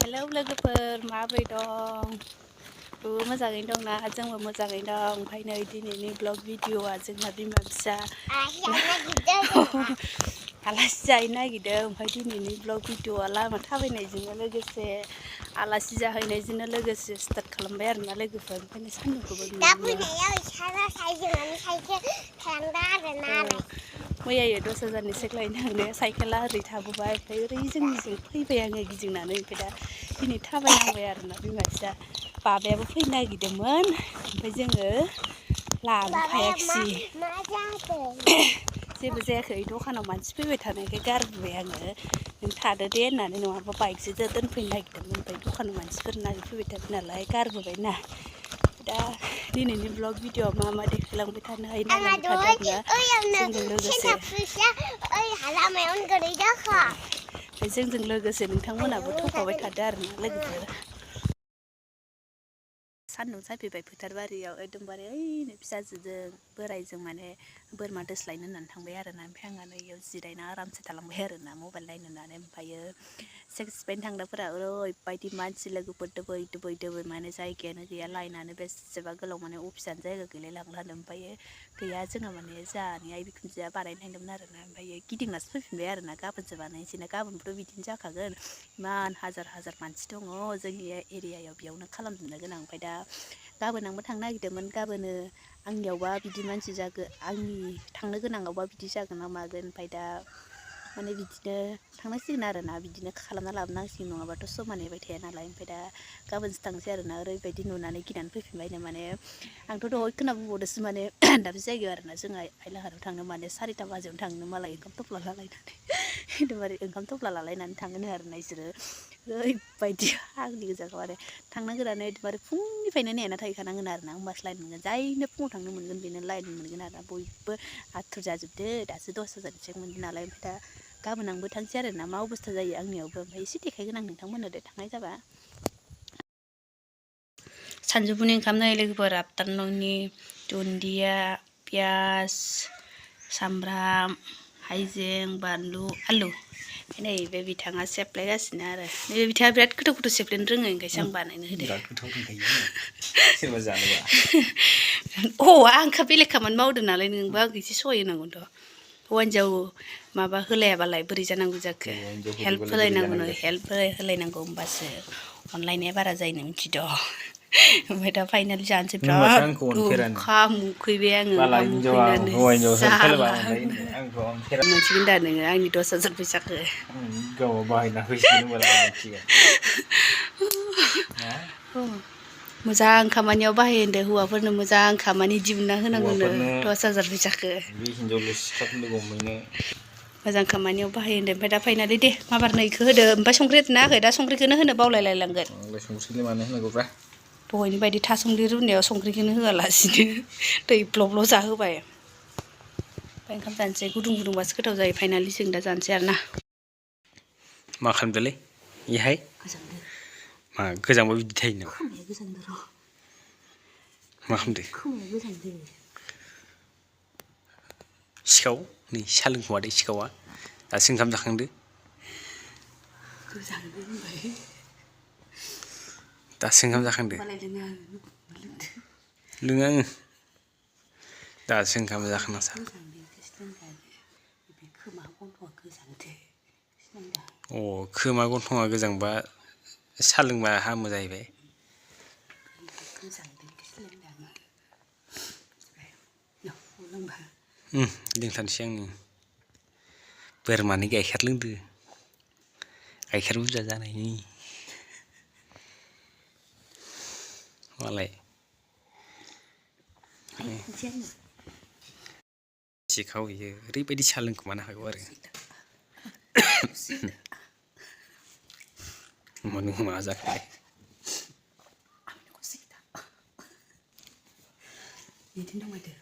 Hello लोगोफोर माबोरै दं? मोजाङैनो दंना? जोंबो मोजाङैनो दं। ओमफ्राय नै दिनैनि ब्लग भिडिअआ जोंहा बिमा फिसा आलासि जाहैनो नागिरदों। ओमफ्राय दिनैनि ब्लग भिडिअआ लामा थाबायनायजोंनो लोगोसे आलासि जाहैनायजोंनो लोगोसे स्टार्ट खालामबाय आरोना लोगोफोर। ओंखायनो सान्दुंखौबो मैयायो 10,000नि सेक लायनो थांनाया साइकेला ओरै थाबोबाय, ओमफ्राय ओरै जोंनिजों फैबाय आङो गिदिंनानै। ओमफ्राय दा दिनै थाबायनांबाय आरोना बिमा फिसा। बाबायाबो फैनो नागिरदोंमोन, ओमफ्राय जोङो लाबोफायाखिसै। जेबो जायाखै, दखानाव मानसि फैबाय थानायखाय गारबोबाय आङो। नों थादो दे होननानै, नङाबा बाइकसो दोनफैनो नागिरदोंमोन। ओमफ्राय दखानाव मानसिफोर नागिरफैबाय थादों नालाय गारबोबायना। दा दिनैनि ब्लग भिडिअ'आव मा मा देखायलांबाय थानो हायो नायलांबाय थादो आरोना जोंजों लोगोसे। जोंजों लोगोसे नोंथांमोनाबो थफाबाय थादो आरोना लोगोफोर। सान्दुं सायफैबाय फोथार बारियाव एकदमबारे ओइनो फिसाजोजों बोरायजों माने बोरमा दोस्लायनो होननानै थांबाय आरोना। ओमफ्राय आंहा नै इयाव जिरायना आरामसे थालांबाय आरोना मबाइल नायनो होननानै। ओमफ्रायो सेक्सपेन थांग्राफोरा ओरैबायदि मानसि लोगोफोर दोबै माने जायगायानो गैया। लाइनानो बेसेबा गोलाव, माने अफिसानो जायगा गैलाय लांला होनो। ओमफ्रायो गैया, जोंहा माने जोंहानि आइ बिखुनजोआ बानायनो थांदोंमोन आरोना। ओमफ्रायो गिदिंनासो फैफिनबाय आरोना। गाबोनसो बानायनोसैना, गाबोनबोथ' बिदिनो जाखागोन। इमान हाजार मानसि दङ जोंनि एरियायाव, बेयावनो खालामजोबनो गोनां। ओमफ्राय दा गाबोन आंबो थांनो नागिरदोंमोन। गाबोनो आंनियावबा बिदि मानसि जागोन, आंनि थांनो गोनाङावबा बिदि जागोन ना मागोन। ओमफ्राय दा माने बिदिनो थांनांसिगोन आरोना, बिदिनो खालामना लाबोनांसिगोन, नङाबाथ' समा नेबाय थाया नालाय। ओमफ्राय दा गाबोनसो थांसै आरोना। ओरैबायदि नुनानै गिनानै फैफिनबायनो। माने आंथ' दहाय खोनाबोबावदोंसो, माने दाबसे जायगायाव आरोना जोंहा आइलाहाराव थांनो माने 4ता बाजियावनो थांनो, मालाय ओंखाम थफ्ला लालायनानै एकदमबारे ओंखाम थफ्ला लालायनानै थाङोनो आरोना इसोरो। ओरैबायदि आगलि गोजाखौ आरो थांनांगोनानो एकदमबारे फुंनिफ्रायनो नेना थाहैखानांगोन आरोना, होमबासो लाइन मोनगोन। जायनो फुङाव थांनो मोनगोन बेनो लाइन मोनगोन आरोना। बयबो आथुर जाजोबदो, दासो 10,000 सेक मोनदों नालाय। ओमफ्राय दा गाबोन आंबो थांसै आरोना, मा अबस्था जायो आंनियावबो। ओमफ्राय एसे देखायगोन आं नोंथांमोननो दे थांनाय जाबा। सानजौफुनि ओंखाम नै लोगोफोर, आफ्टारनुननि दुन्दिया, पियास, सामब्राम, हाइजें, बानलु, आलु। नै बे बिथाङा सेफ्लेगासिनो आरो। नैबे बिथाङा बिराद गोथाव सेफ्लेनो रोङो, ओंखायसो आं बानायनो होदो। बिराद गोथाव दंखायो सोरबा जानोबा। आं बेलेग खामानि मावदों नालाय, नोंबो आंखौ एसे सहाय होनांगौथ'। हौवा हिनजाव माबा होलायाबालाय बोरै जानांगौ जाखो? हेल्प होलायनांगौनो, हेल्प होलायनांगौ, होमबासो अनलायनाया बारा जायो मिथिद'। ओमफ्राय दा फाइनालि जानोसै। बिराद ओंखाम उखैबाय आङो। ओंखाम उखैनानै जाला मोनसिगोन दा नोङो आंनि 10,000 फैसाखौ। गावहा बाहायना फैसिगोन होनबालाय आं मिथिगोन। मोजां खामानियाव बाहाय होनदो, हौवाफोरनो मोजां खामानि दिहुनना होनांगौनो 10,000 फैसाखो। बे हिनजावल' सिख्लाखौ लोगो हमहैनो मोजां खामानियाव बाहाय होनदो। ओमफ्राय दा फाइनालि दे माबार नैखौ होदो। ओमफ्राय संख्रि होदोना होआखै? दा संख्रिखौनो होनो बावलायलांगोन। संख्रिखौलाय मानो होनांगौब्रा? दहायनि बायदि थासुमलि रुनायाव संख्रिखौनो होआलासिनो दै ब्लब जाहोबाय। ओमफ्राय ओंखाम जानोसै, गुदुं गुदुंबासो गोथाव जायो। फाइनालि जों दा जानोसै आरोना। मा खालामदोलै इहाय? गोजांदो। मा गोजांबा बिदि थायो नामा? खोमाया गोजांदो र'। मा खालामदो? खोमाया गोजांदो। सिखाव नै साहा लोंखुमादो सिखावा, दासो ओंखाम जाखांदो। गोजांदो होनबाय। दासो ओंखाम जाखांदो। होमबालाय लोङा आङो। लोङा आङो, दासो ओंखाम जाखांना सा। बे खोमा गन्थंआ गोजांदो। अ, खोमा गन्थंआ गोजांबा साहा लोंबा हामो जाहैबाय। लोंथारनोसै आंनि बोरमानि गाइखेर लोंदो, गाइखेर बुरजा जानायनि। मालाय सिखाव इयो ओरैबायदि साहा लोंखुमानो हागौ आरो। नों मा जाखो? बिदिनो दं माथो।